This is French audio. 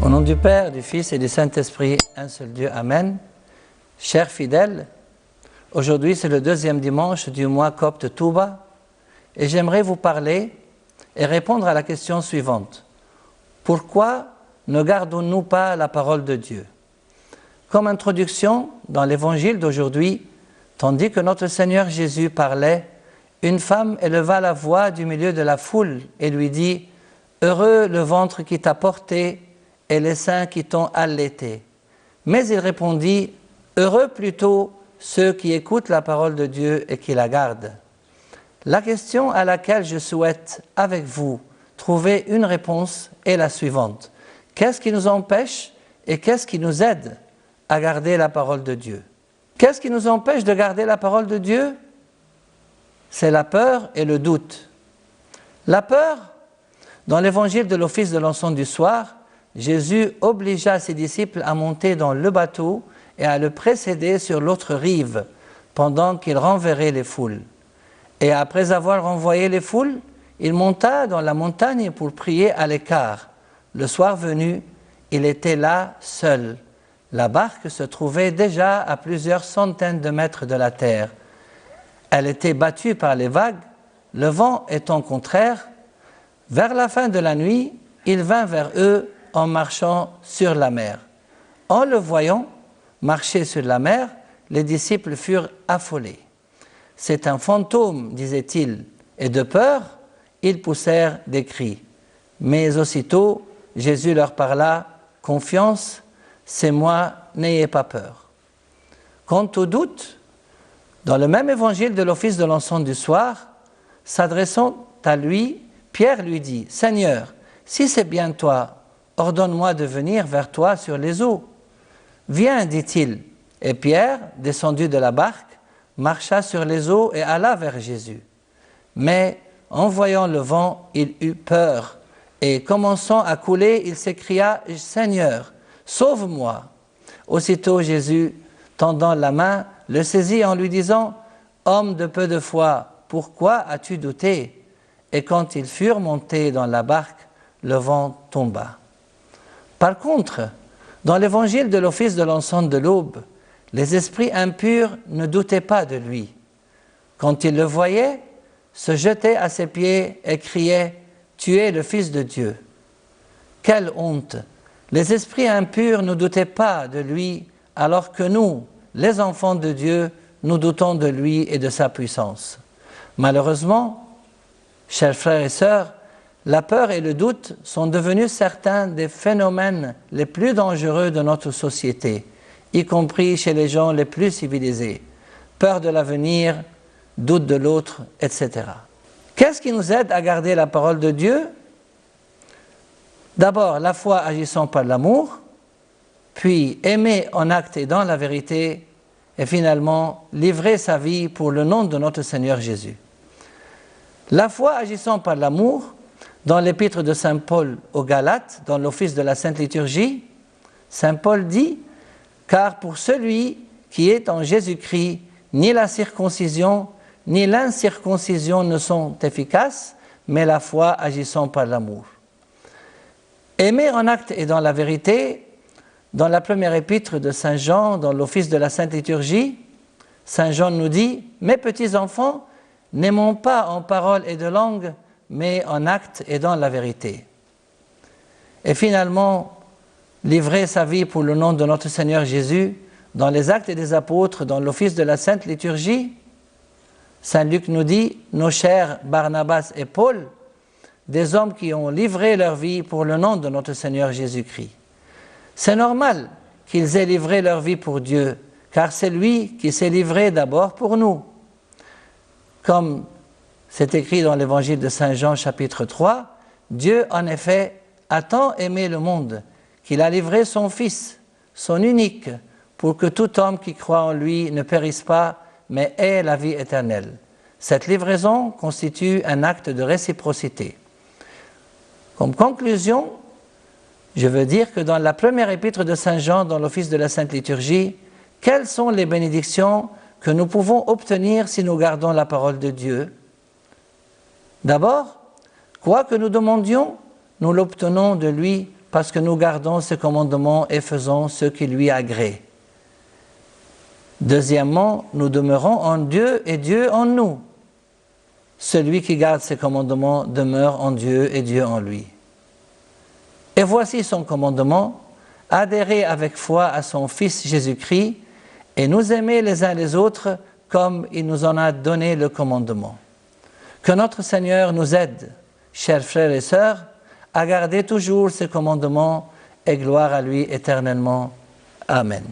Au nom du Père, du Fils et du Saint-Esprit, un seul Dieu, Amen. Chers fidèles, aujourd'hui c'est le deuxième dimanche du mois copte Touba et j'aimerais vous parler et répondre à la question suivante. Pourquoi ne gardons-nous pas la parole de Dieu? Comme introduction, dans l'évangile d'aujourd'hui, tandis que notre Seigneur Jésus parlait, une femme éleva la voix du milieu de la foule et lui dit « Heureux le ventre qui t'a porté et les seins qui t'ont allaité. » Mais il répondit « Heureux plutôt ceux qui écoutent la parole de Dieu et qui la gardent. » La question à laquelle je souhaite, avec vous, trouver une réponse est la suivante. Qu'est-ce qui nous empêche et qu'est-ce qui nous aide à garder la parole de Dieu? Qu'est-ce qui nous empêche de garder la parole de Dieu? C'est la peur et le doute. La peur, dans l'évangile de l'office de l'encens du soir, Jésus obligea ses disciples à monter dans le bateau et à le précéder sur l'autre rive, pendant qu'il renverrait les foules. Et après avoir renvoyé les foules, il monta dans la montagne pour prier à l'écart. Le soir venu, il était là seul. La barque se trouvait déjà à plusieurs centaines de mètres de la terre. Elle était battue par les vagues, le vent étant contraire. Vers la fin de la nuit, il vint vers eux en marchant sur la mer. En le voyant marcher sur la mer, les disciples furent affolés. « C'est un fantôme, disaient-ils, et de peur, ils poussèrent des cris. Mais aussitôt, Jésus leur parla, « Confiance, c'est moi, n'ayez pas peur. » Quant au doute, dans le même évangile de l'office de l'encens du soir, s'adressant à lui, Pierre lui dit, « Seigneur, si c'est bien toi, ordonne-moi de venir vers toi sur les eaux. » « Viens, dit-il. Et Pierre, descendu de la barque, marcha sur les eaux et alla vers Jésus. Mais en voyant le vent, il eut peur, et commençant à couler, il s'écria, « Seigneur, sauve-moi » Aussitôt Jésus, tendant la main, le saisit en lui disant, « Homme de peu de foi, pourquoi as-tu douté ?» Et quand ils furent montés dans la barque, le vent tomba. Par contre, dans l'évangile de l'office de l'encens de l'aube, les esprits impurs ne doutaient pas de lui. Quand ils le voyaient, se jetaient à ses pieds et criaient « Tu es le Fils de Dieu ». Quelle honte! Les esprits impurs ne doutaient pas de lui, alors que nous, les enfants de Dieu, nous doutons de lui et de sa puissance. Malheureusement, chers frères et sœurs, la peur et le doute sont devenus certains des phénomènes les plus dangereux de notre société, y compris chez les gens les plus civilisés. Peur de l'avenir, doute de l'autre, etc. Qu'est-ce qui nous aide à garder la parole de Dieu? D'abord, la foi agissant par l'amour, puis aimer en acte et dans la vérité, et finalement, livrer sa vie pour le nom de notre Seigneur Jésus. La foi agissant par l'amour, dans l'épître de Saint Paul aux Galates, dans l'office de la Sainte Liturgie, Saint Paul dit « Car pour celui qui est en Jésus-Christ, ni la circoncision, ni l'incirconcision ne sont efficaces, mais la foi agissant par l'amour. » Aimer en acte et dans la vérité, dans la première épître de Saint Jean, dans l'office de la Sainte Liturgie, Saint Jean nous dit « Mes petits enfants, n'aimons pas en parole et de langue, mais en acte et dans la vérité. » Et finalement, livrer sa vie pour le nom de notre Seigneur Jésus, dans les actes des apôtres, dans l'office de la Sainte Liturgie, Saint Luc nous dit « Nos chers Barnabas et Paul, des hommes qui ont livré leur vie pour le nom de notre Seigneur Jésus-Christ. » C'est normal qu'ils aient livré leur vie pour Dieu, car c'est lui qui s'est livré d'abord pour nous. Comme c'est écrit dans l'évangile de Saint Jean chapitre 3, Dieu en effet a tant aimé le monde qu'il a livré son Fils, son unique, pour que tout homme qui croit en lui ne périsse pas, mais ait la vie éternelle. Cette livraison constitue un acte de réciprocité. Comme conclusion, je veux dire que dans la première épître de Saint Jean, dans l'office de la Sainte Liturgie, quelles sont les bénédictions que nous pouvons obtenir si nous gardons la parole de Dieu? D'abord, quoi que nous demandions, nous l'obtenons de lui parce que nous gardons ses commandements et faisons ce qui lui agrée. Deuxièmement, nous demeurons en Dieu et Dieu en nous. Celui qui garde ses commandements demeure en Dieu et Dieu en lui. Et voici son commandement, adhérer avec foi à son Fils Jésus-Christ et nous aimer les uns les autres comme il nous en a donné le commandement. Que notre Seigneur nous aide, chers frères et sœurs, à garder toujours ses commandements et gloire à lui éternellement. Amen.